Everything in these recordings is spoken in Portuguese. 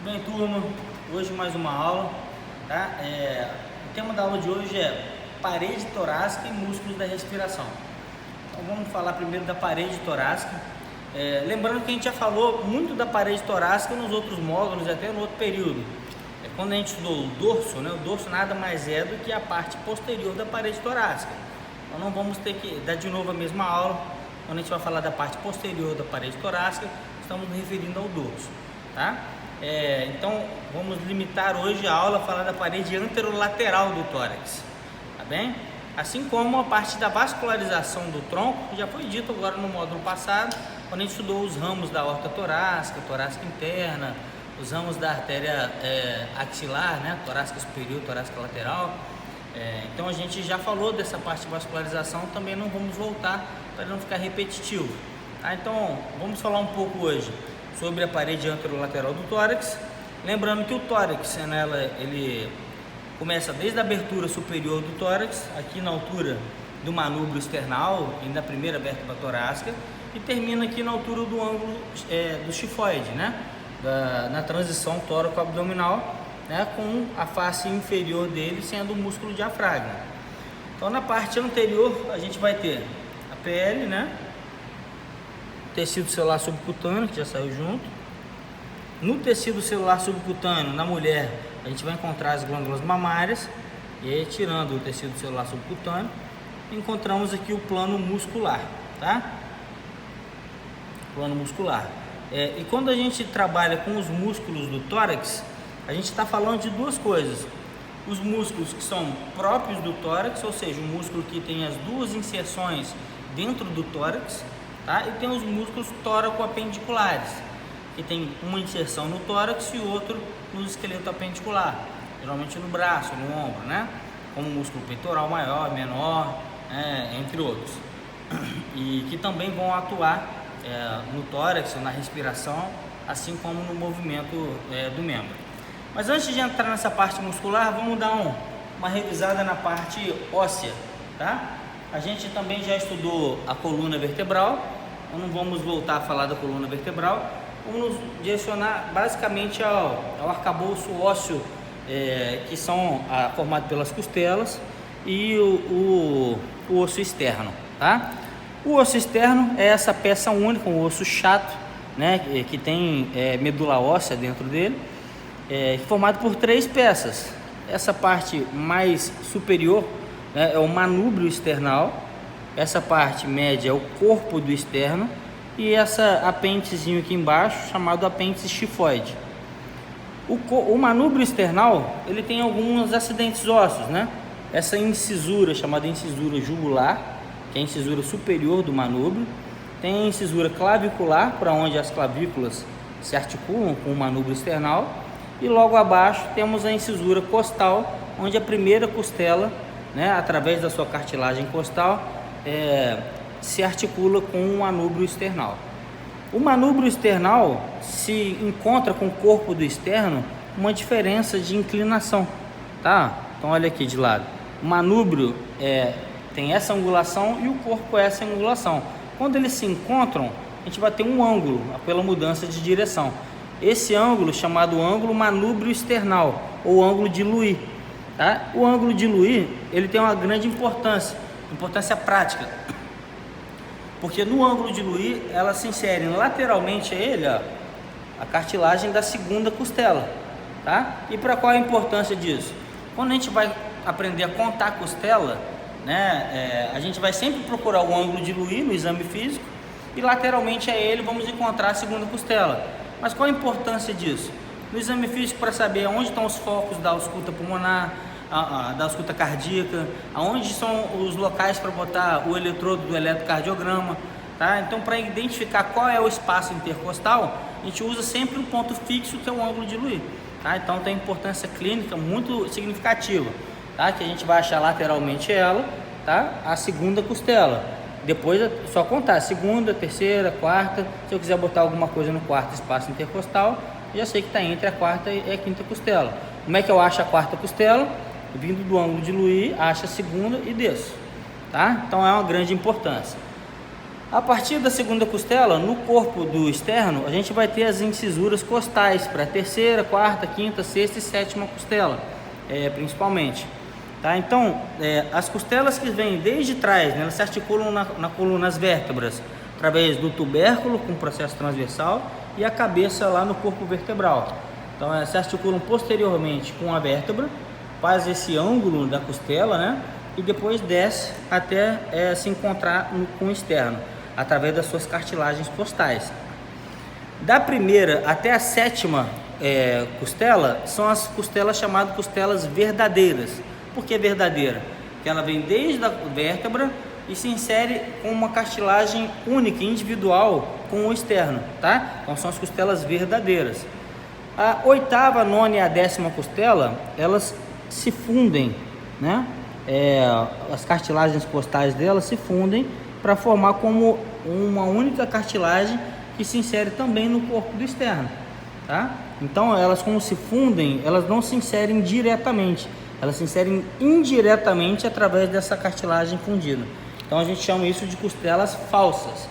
Bem, turma, hoje mais uma aula, tá? O tema da aula de hoje é parede torácica e músculos da respiração. Então vamos falar primeiro da parede torácica. Lembrando que a gente já falou muito da parede torácica nos outros módulos e até no outro período. Quando a gente estudou o dorso, né? O dorso nada mais é do que a parte posterior da parede torácica. Então não vamos ter que dar de novo a mesma aula. Quando a gente vai falar da parte posterior da parede torácica, estamos nos referindo ao dorso, tá? Então vamos limitar hoje a aula a falar da parede anterolateral do tórax, tá bem? Assim como a parte da vascularização do tronco, que já foi dito agora no módulo passado, quando a gente estudou os ramos da aorta torácica, torácica interna, os ramos da artéria axilar, né? Torácica superior, torácica lateral. Então a gente já falou dessa parte de vascularização, também não vamos voltar para não ficar repetitivo, tá? Então vamos falar um pouco hoje sobre a parede anterolateral do tórax. Lembrando que o tórax, ele começa desde a abertura superior do tórax, aqui na altura do manúbrio external e na primeira vértebra torácica, e termina aqui na altura do ângulo do xifoide, né? Na transição tóraco-abdominal, né? Com a face inferior dele sendo o músculo diafragma. Então na parte anterior a gente vai ter a pele, né? Tecido celular subcutâneo, que já saiu junto. No tecido celular subcutâneo, na mulher, a gente vai encontrar as glândulas mamárias. E aí, tirando o tecido celular subcutâneo, encontramos aqui o plano muscular, tá? Plano muscular. E quando a gente trabalha com os músculos do tórax, a gente está falando de duas coisas. Os músculos que são próprios do tórax, ou seja, o músculo que tem as duas inserções dentro do tórax, tá? E tem os músculos tóraco-apendiculares, que tem uma inserção no tórax e outro no esqueleto apendicular, geralmente no braço, no ombro, né? Como o músculo peitoral maior, menor, entre outros. E que também vão atuar no tórax, na respiração, assim como no movimento do membro. Mas antes de entrar nessa parte muscular, vamos dar uma revisada na parte óssea, tá? A gente também já estudou a coluna vertebral, então não vamos voltar a falar da coluna vertebral, vamos nos direcionar basicamente ao arcabouço ósseo, que são formado pelas costelas, e o osso externo, tá? O osso externo é essa peça única, um osso chato, né, que tem medula óssea dentro dele, formado por três peças. Essa parte mais superior, né, é o manúbrio external, essa parte média é o corpo do externo e essa apêndicezinho aqui embaixo, chamado apêndice xifoide. O manúbrio external, ele tem alguns acidentes ósseos, né? Essa incisura, chamada incisura jugular, que é a incisura superior do manúbrio. Tem a incisura clavicular, para onde as clavículas se articulam com o manúbrio external. E logo abaixo temos a incisura costal, onde a primeira costela, né, através da sua cartilagem costal, se articula com o manúbrio external. O manúbrio external se encontra com o corpo do externo uma diferença de inclinação, tá? Então olha aqui de lado. O manúbrio tem essa angulação e o corpo essa angulação. Quando eles se encontram, a gente vai ter um ângulo pela mudança de direção. Esse ângulo chamado ângulo manúbrio external ou ângulo de Louis, tá? O ângulo de Louis, ele tem uma grande importância prática, porque no ângulo de Louis ela se insere lateralmente a ele, ó, a cartilagem da segunda costela, tá? E para qual a importância disso? Quando a gente vai aprender a contar a costela, né, a gente vai sempre procurar o ângulo de Louis no exame físico e lateralmente a ele vamos encontrar a segunda costela. Mas qual a importância disso? No exame físico, para saber onde estão os focos da ausculta pulmonar, da ausculta cardíaca, aonde são os locais para botar o eletrodo do eletrocardiograma, tá? Então, para identificar qual é o espaço intercostal, a gente usa sempre um ponto fixo, que é o ângulo de Louis, tá? Então tem importância clínica muito significativa, tá? Que a gente vai achar lateralmente ela, tá? A segunda costela. Depois é só contar segunda, terceira, quarta. Se eu quiser botar alguma coisa no quarto espaço intercostal, já sei que está entre a quarta e a quinta costela. Como é que eu acho a quarta costela? Vindo do ângulo de Louis, acho a segunda e desço, tá? Então é uma grande importância. A partir da segunda costela, no corpo do externo, a gente vai ter as incisuras costais para a terceira, quarta, quinta, sexta e sétima costela, principalmente. Tá? Então, as costelas que vêm desde trás, né, elas se articulam na coluna, nas vértebras, através do tubérculo com processo transversal e a cabeça lá no corpo vertebral. Então, elas se articulam posteriormente com a vértebra, faz esse ângulo da costela, né, e depois desce até se encontrar com o externo, através das suas cartilagens costais. Da primeira até a sétima costela, são as costelas chamadas costelas verdadeiras. Por que verdadeira? Porque ela vem desde a vértebra e se insere com uma cartilagem única, individual, com o externo, tá? Então são as costelas verdadeiras. A oitava, nona e a décima costela, elas se fundem, né? As cartilagens costais delas se fundem para formar como uma única cartilagem que se insere também no corpo do externo, tá? Então elas, como se fundem, elas não se inserem diretamente, elas se inserem indiretamente através dessa cartilagem fundida. Então a gente chama isso de costelas falsas.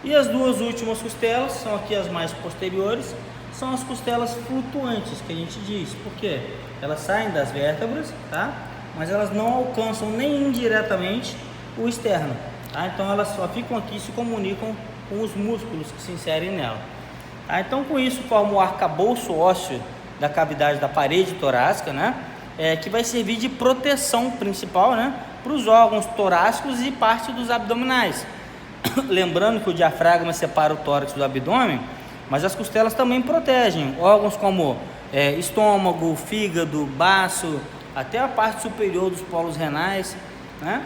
E as duas últimas costelas, são aqui as mais posteriores, são as costelas flutuantes, que a gente diz. Por quê? Elas saem das vértebras, tá? Mas elas não alcançam nem indiretamente o externo, tá? Então elas só ficam aqui e se comunicam com os músculos que se inserem nela. Tá? Então com isso forma o arcabouço ósseo da cavidade da parede torácica, né? Que vai servir de proteção principal, né, para os órgãos torácicos e parte dos abdominais. Lembrando que o diafragma separa o tórax do abdômen, mas as costelas também protegem órgãos como estômago, fígado, baço, até a parte superior dos polos renais, né?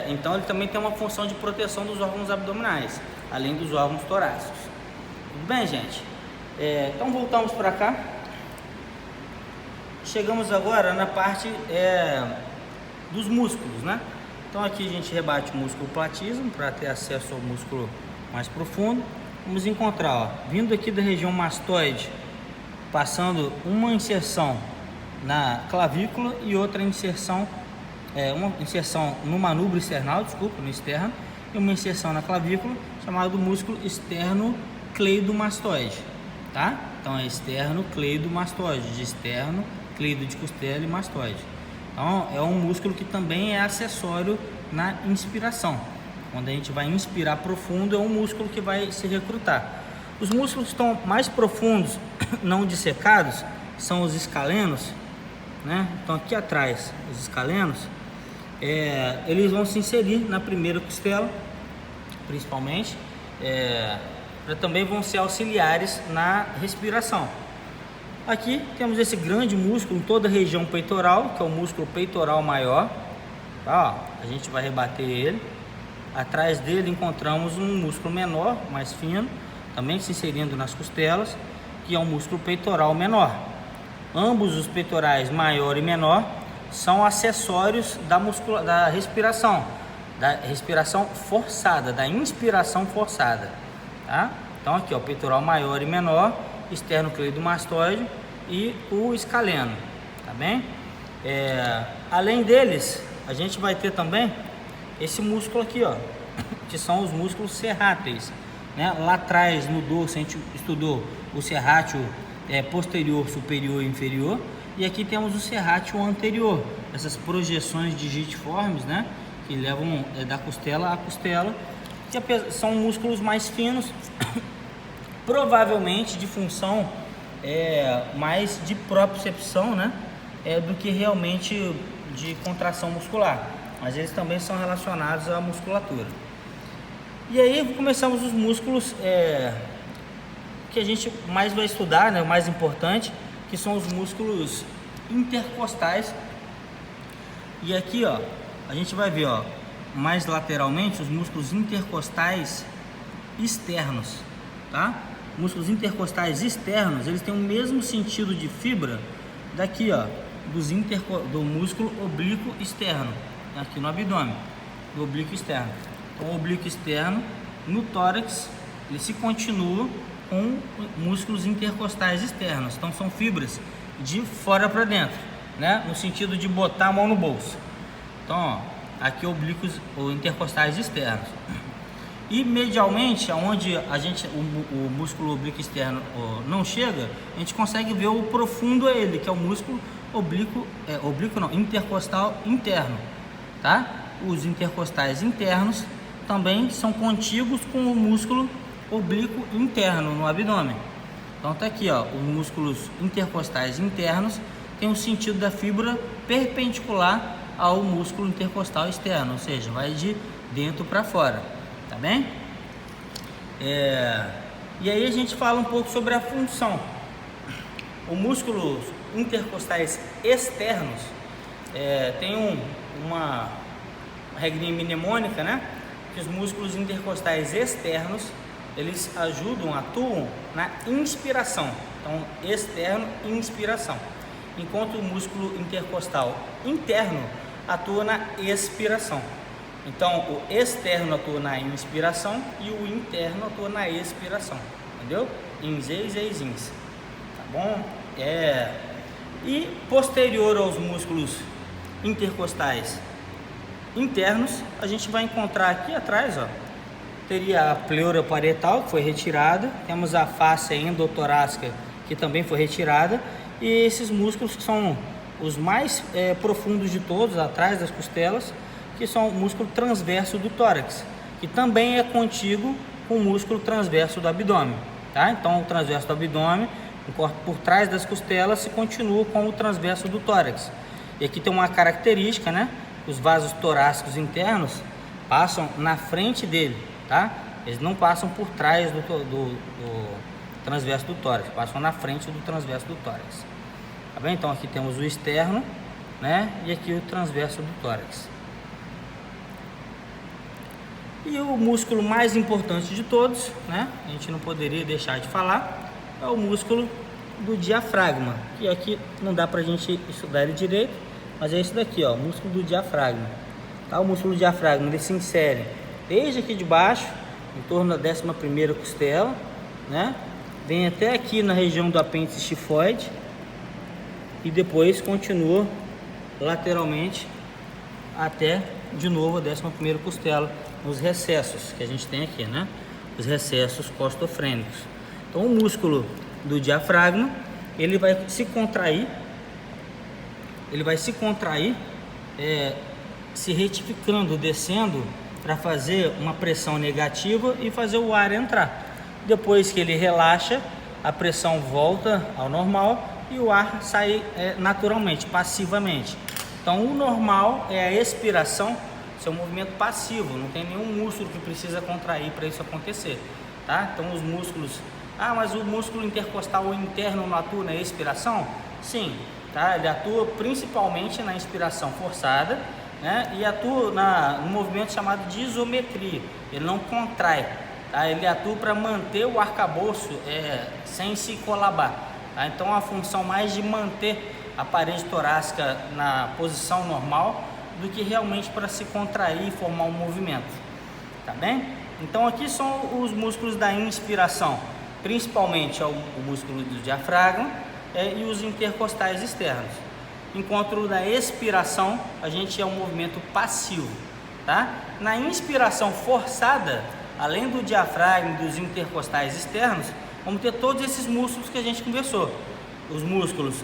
Então ele também tem uma função de proteção dos órgãos abdominais, além dos órgãos torácicos. Tudo bem, gente? Então voltamos para cá. Chegamos agora na parte dos músculos, né? Então aqui a gente rebate o músculo platísimo para ter acesso ao músculo mais profundo. Vamos encontrar, ó, vindo aqui da região mastoide, passando uma inserção na clavícula e outra inserção, uma inserção no manubrio external, no externo, e uma inserção na clavícula, chamado músculo externo-cleidomastoide, tá? Então é externo-cleidomastoide, de externo, cleido de costela e mastoide. Então é um músculo que também é acessório na inspiração. Quando a gente vai inspirar profundo, é um músculo que vai se recrutar. Os músculos que estão mais profundos, não dissecados, são os escalenos, né? Então aqui atrás, os escalenos, eles vão se inserir na primeira costela, principalmente, também vão ser auxiliares na respiração. Aqui temos esse grande músculo em toda a região peitoral, que é o músculo peitoral maior, tá? A gente vai rebater ele. Atrás dele encontramos um músculo menor, mais fino, também se inserindo nas costelas, que é o músculo peitoral menor. Ambos os peitorais, maior e menor, são acessórios da respiração forçada, da inspiração forçada, tá? Então aqui, ó, o peitoral maior e menor, externo-cleidomastoide e o escaleno, tá bem? Além deles, a gente vai ter também esse músculo aqui, ó, que são os músculos serráteis, né? Lá atrás no dorso a gente estudou o serrátil posterior, superior e inferior, e aqui temos o serrátil anterior, essas projeções digitiformes, né, que levam da costela à costela, que são músculos mais finos, provavelmente de função mais de propriocepção, né, do que realmente de contração muscular, mas eles também são relacionados à musculatura. E aí começamos os músculos que a gente mais vai estudar, né, o mais importante, que são os músculos intercostais. E aqui, ó, a gente vai ver, ó, mais lateralmente os músculos intercostais externos, tá? Músculos intercostais externos, eles têm o mesmo sentido de fibra daqui, ó, do músculo oblíquo externo, aqui no abdômen, do oblíquo externo. Então, o oblíquo externo no tórax, ele se continua com músculos intercostais externos. Então, são fibras de fora para dentro, né? No sentido de botar a mão no bolso. Então, ó, aqui oblíquos ou intercostais externos. E medialmente, onde o músculo oblíquo externo não chega, a gente consegue ver o profundo ele, que é o músculo intercostal interno, tá? Os intercostais internos também são contíguos com o músculo oblíquo interno no abdômen. Então tá aqui, ó, os músculos intercostais internos têm o sentido da fíbula perpendicular ao músculo intercostal externo, ou seja, vai de dentro para fora, tá bem? E aí a gente fala um pouco sobre a função. Os músculos intercostais externos tem uma regrinha mnemônica, né? Que os músculos intercostais externos eles atuam na inspiração. Então, externo, inspiração. Enquanto o músculo intercostal interno atua na expiração. Então, o externo atua na inspiração e o interno atua na expiração. Entendeu? Ins, eis, eis, ins. Tá bom? E posterior aos músculos intercostais internos, a gente vai encontrar aqui atrás, ó, teria a pleura parietal, que foi retirada, temos a face endotorácica, que também foi retirada, e esses músculos que são os mais profundos de todos, atrás das costelas, que são o músculo transverso do tórax, que também é contíguo com o músculo transverso do abdômen, tá? Então, o transverso do abdômen, por trás das costelas, se continua com o transverso do tórax. E aqui tem uma característica, né? Os vasos torácicos internos passam na frente dele, tá? Eles não passam por trás do transverso do tórax, passam na frente do transverso do tórax. Tá bem? Então aqui temos o externo, né? E aqui o transverso do tórax. E o músculo mais importante de todos, né? A gente não poderia deixar de falar, é o músculo do diafragma, que aqui não dá pra gente estudar ele direito, mas é esse daqui, ó, o músculo do diafragma. Tá? O músculo do diafragma ele se insere desde aqui de baixo, em torno da 11ª costela, né? Vem até aqui na região do apêndice xifoide e depois continua lateralmente até de novo a 11ª costela, nos recessos que a gente tem aqui, né? Os recessos costofrênicos. Então o músculo do diafragma ele vai se contrair, se retificando, descendo para fazer uma pressão negativa e fazer o ar entrar. Depois que ele relaxa, a pressão volta ao normal e o ar sai naturalmente, passivamente. Então o normal é a expiração, seu movimento passivo, não tem nenhum músculo que precisa contrair para isso acontecer, tá? Então os músculos, mas o músculo intercostal interno não atua na expiração? Sim, tá? Ele atua principalmente na inspiração forçada, né? E atua no movimento chamado de isometria, ele não contrai, tá? Ele atua para manter o arcabouço sem se colabar, tá? Então a função mais de manter a parede torácica na posição normal do que realmente para se contrair e formar um movimento, tá bem? Então aqui são os músculos da inspiração, principalmente o músculo do diafragma e os intercostais externos. Enquanto na expiração a gente é um movimento passivo, tá? Na inspiração forçada, além do diafragma e dos intercostais externos, vamos ter todos esses músculos que a gente conversou. Os músculos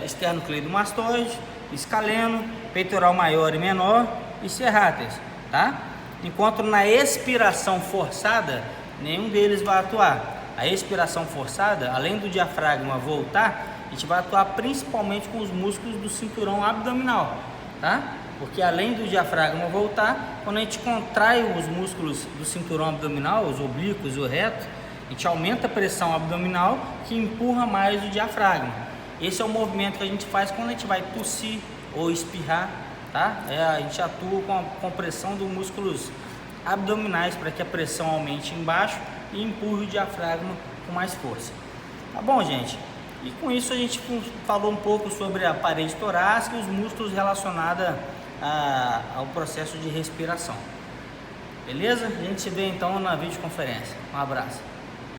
esternocleidomastoide, escaleno, peitoral maior e menor e serráteis, tá? Enquanto na expiração forçada, nenhum deles vai atuar. A expiração forçada, além do diafragma voltar, a gente vai atuar principalmente com os músculos do cinturão abdominal, tá? Porque além do diafragma voltar, quando a gente contrai os músculos do cinturão abdominal, os oblíquos e o reto, a gente aumenta a pressão abdominal que empurra mais o diafragma. Esse é o movimento que a gente faz quando a gente vai tossir ou espirrar, tá? A gente atua com a compressão dos músculos abdominais para que a pressão aumente embaixo e empurre o diafragma com mais força. Tá bom, gente? E com isso a gente falou um pouco sobre a parede torácica e os músculos relacionados ao processo de respiração. Beleza? A gente se vê então na videoconferência. Um abraço.